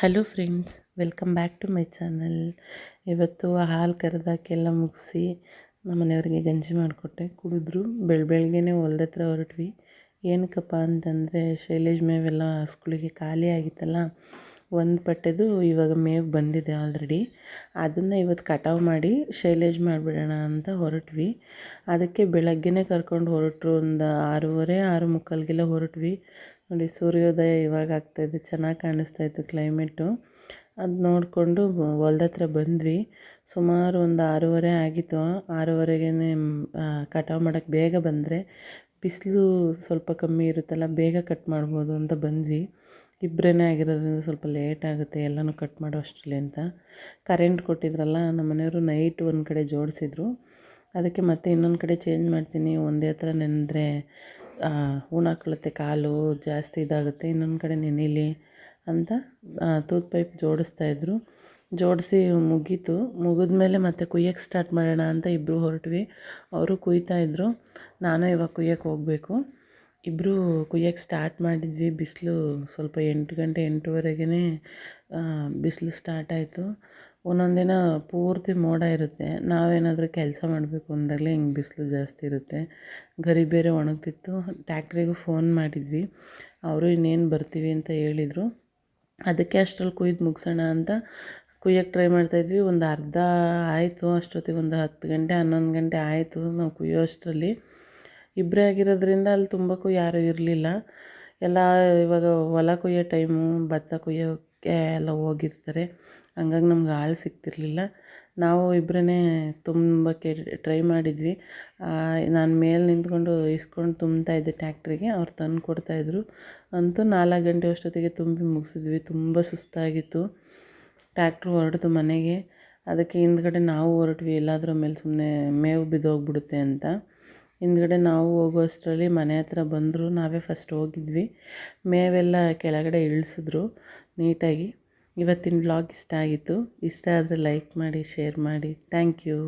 Hello friends, welcome back to my channel. ಇವತ್ತು ಹಾಲು ಕರೆದಾಕೆಲ್ಲ ಮುಗಿಸಿ ನಮ್ಮ ಮನೆಯವ್ರಿಗೆ ಗಂಜಿ ಮಾಡಿಕೊಟ್ಟೆ, ಕುಡಿದ್ರು. ಬೆಳಗ್ಗೆನೇ ಹೊಲ್ದ ಹತ್ರ ಹೊರಟ್ವಿ. ಏನಕ್ಕಪ್ಪ ಅಂತಂದರೆ ಶೈಲೇಜ್ ಮೇವೆಲ್ಲ ಸ್ಕೂಲಿಗೆ ಖಾಲಿ ಆಗಿತ್ತಲ್ಲ, ಒಂದು ಪಟ್ಟೆದು ಇವಾಗ ಮೇವು ಬಂದಿದೆ ಆಲ್ರೆಡಿ. ಅದನ್ನು ಇವತ್ತು ಕಟಾವು ಮಾಡಿ ಶೈಲೇಜ್ ಮಾಡಿಬಿಡೋಣ ಅಂತ ಹೊರಟ್ವಿ. ಅದಕ್ಕೆ ಬೆಳಗ್ಗೆನೇ ಕರ್ಕೊಂಡು ಹೊರಟರು. ಒಂದು 6:30 6:45ಗೆಲ್ಲ ಹೊರಟ್ವಿ. ನೋಡಿ, ಸೂರ್ಯೋದಯ ಇವಾಗ ಆಗ್ತಾಯಿದೆ, ಚೆನ್ನಾಗಿ ಕಾಣಿಸ್ತಾಯಿತ್ತು ಕ್ಲೈಮೇಟು. ಅದು ನೋಡಿಕೊಂಡು ಹೊಲ್ದ ಹತ್ರ ಬಂದ್ವಿ. ಸುಮಾರು ಒಂದು 6:30 ಆಗಿತ್ತು. 6:30ಗೆ ಕಟಾವು ಮಾಡೋಕ್ಕೆ ಬೇಗ ಬಂದರೆ ಬಿಸಿಲು ಸ್ವಲ್ಪ ಕಮ್ಮಿ ಇರುತ್ತಲ್ಲ, ಬೇಗ ಕಟ್ ಮಾಡ್ಬೋದು ಅಂತ ಬಂದ್ವಿ. ಇಬ್ಬರೇ ಆಗಿರೋದ್ರಿಂದ ಸ್ವಲ್ಪ ಲೇಟ್ ಆಗುತ್ತೆ ಎಲ್ಲನೂ ಕಟ್ ಮಾಡೋ ಅಷ್ಟರಲ್ಲಿ ಅಂತ. ಕರೆಂಟ್ ಕೊಟ್ಟಿದ್ರಲ್ಲ ನಮ್ಮ ಮನೆಯವರು, ನೈಟ್ ಒಂದು ಕಡೆ ಜೋಡಿಸಿದ್ರು. ಅದಕ್ಕೆ ಮತ್ತೆ ಇನ್ನೊಂದು ಕಡೆ ಚೇಂಜ್ ಮಾಡ್ತೀನಿ, ಒಂದೇ ಹತ್ರ ನೆನೆದ್ರೆ ಉಣಾಕೊಳ್ಳುತ್ತೆ, ಕಾಲು ಜಾಸ್ತಿ ಇದಾಗುತ್ತೆ, ಇನ್ನೊಂದು ಕಡೆ ನೆನೀಲಿ ಅಂತ ತೂತ್ ಪೈಪ್ ಜೋಡಿಸ್ತಾಯಿದ್ರು. ಜೋಡಿಸಿ ಮುಗಿದ್ಮೇಲೆ ಮತ್ತೆ ಕುಯ್ಯೋಕ್ಕೆ ಸ್ಟಾರ್ಟ್ ಮಾಡೋಣ ಅಂತ ಇಬ್ಬರು ಹೊರಟ್ವಿ. ಅವರು ಕುಯ್ತಾಯಿದ್ರು, ನಾನು ಇವಾಗ ಕುಯ್ಯೋಕ್ಕೆ ಹೋಗಬೇಕು. ಇಬ್ಬರು ಕುಯ್ಯೋಕ್ಕೆ ಸ್ಟಾರ್ಟ್ ಮಾಡಿದ್ವಿ. ಬಿಸಿಲು ಸ್ವಲ್ಪ 8 ಗಂಟೆ 8:30ಗೆ ಬಿಸಿಲು ಸ್ಟಾರ್ಟ್ ಆಯಿತು. ಒಂದೊಂದು ದಿನ ಪೂರ್ತಿ ಮೋಡ ಇರುತ್ತೆ. ನಾವೇನಾದರೂ ಕೆಲಸ ಮಾಡಬೇಕು ಅಂದಾಗಲೇ ಹಿಂಗೆ ಬಿಸಿಲು ಜಾಸ್ತಿ ಇರುತ್ತೆ. ಗರಿ ಬೇರೆ ಒಣಗ್ತಿತ್ತು. ಟ್ಯಾಕ್ಟ್ರಿಗೂ ಫೋನ್ ಮಾಡಿದ್ವಿ, ಅವರು ಇನ್ನೇನು ಬರ್ತೀವಿ ಅಂತ ಹೇಳಿದರು. ಅದಕ್ಕೆ ಅಷ್ಟರಲ್ಲಿ ಕುಯ್ದು ಮುಗಿಸೋಣ ಅಂತ ಕುಯ್ಯೋಕ್ಕೆ ಟ್ರೈ ಮಾಡ್ತಾಯಿದ್ವಿ. ಒಂದು ಅರ್ಧ ಆಯಿತು. ಅಷ್ಟೊತ್ತಿಗೆ ಒಂದು 10 ಗಂಟೆ 11 ಗಂಟೆ ಆಯಿತು ನಾವು ಕುಯ್ಯೋ ಅಷ್ಟರಲ್ಲಿ. ಇಬ್ಬರೇ ಆಗಿರೋದ್ರಿಂದ ಅಲ್ಲಿ ತುಂಬಕ್ಕೂ ಯಾರೂ ಇರಲಿಲ್ಲ. ಎಲ್ಲ ಇವಾಗ ಹೊಲ ಕೊಯ್ಯೋ ಟೈಮು, ಭತ್ತ ಕೊಯ್ಯೋಕ್ಕೆ ಎಲ್ಲ ಹೋಗಿರ್ತಾರೆ. ಹಂಗಾಗಿ ನಮ್ಗೆ ಆಳು ಸಿಗ್ತಿರ್ಲಿಲ್ಲ. ನಾವು ಇಬ್ಬರೇ ತುಂಬಕ್ಕೆ ಟ್ರೈ ಮಾಡಿದ್ವಿ. ನಾನು ಮೇಲೆ ನಿಂತ್ಕೊಂಡು ಇಸ್ಕೊಂಡು ತುಂಬ್ತಾಯಿದ್ದೆ ಟ್ಯಾಕ್ಟ್ರಿಗೆ, ಅವ್ರು ತಂದು ಕೊಡ್ತಾಯಿದ್ರು. ಅಂತೂ 4 ಗಂಟೆ ಅಷ್ಟೊತ್ತಿಗೆ ತುಂಬಿ ಮುಗಿಸಿದ್ವಿ. ತುಂಬ ಸುಸ್ತಾಗಿತ್ತು. ಟ್ಯಾಕ್ಟ್ರು ಹೊರಡ್ತು ಮನೆಗೆ. ಅದಕ್ಕೆ ಹಿಂದ್ಗಡೆ ನಾವು ಹೊರಟ್ವಿ, ಎಲ್ಲಾದರೂ ಮೇಲೆ ಸುಮ್ಮನೆ ಮೇವು ಬಿದ್ದೋಗ್ಬಿಡುತ್ತೆ ಅಂತ. ಹಿಂದ್ಗಡೆ ನಾವು ಹೋಗೋ ಅಷ್ಟರಲ್ಲಿ ಮನೆ ಹತ್ರ ಬಂದರು. ನಾವೇ ಫಸ್ಟ್ ಹೋಗಿದ್ವಿ. ಮೇವೆಲ್ಲ ಕೆಳಗಡೆ ಇಳಿಸಿದ್ರು ನೀಟಾಗಿ. ಇವತ್ತಿನ ವ್ಲಾಗ್ ಇಷ್ಟ ಆಗಿತ್ತು. ಇಷ್ಟ ಆದರೆ ಲೈಕ್ ಮಾಡಿ, ಶೇರ್ ಮಾಡಿ. Thank you.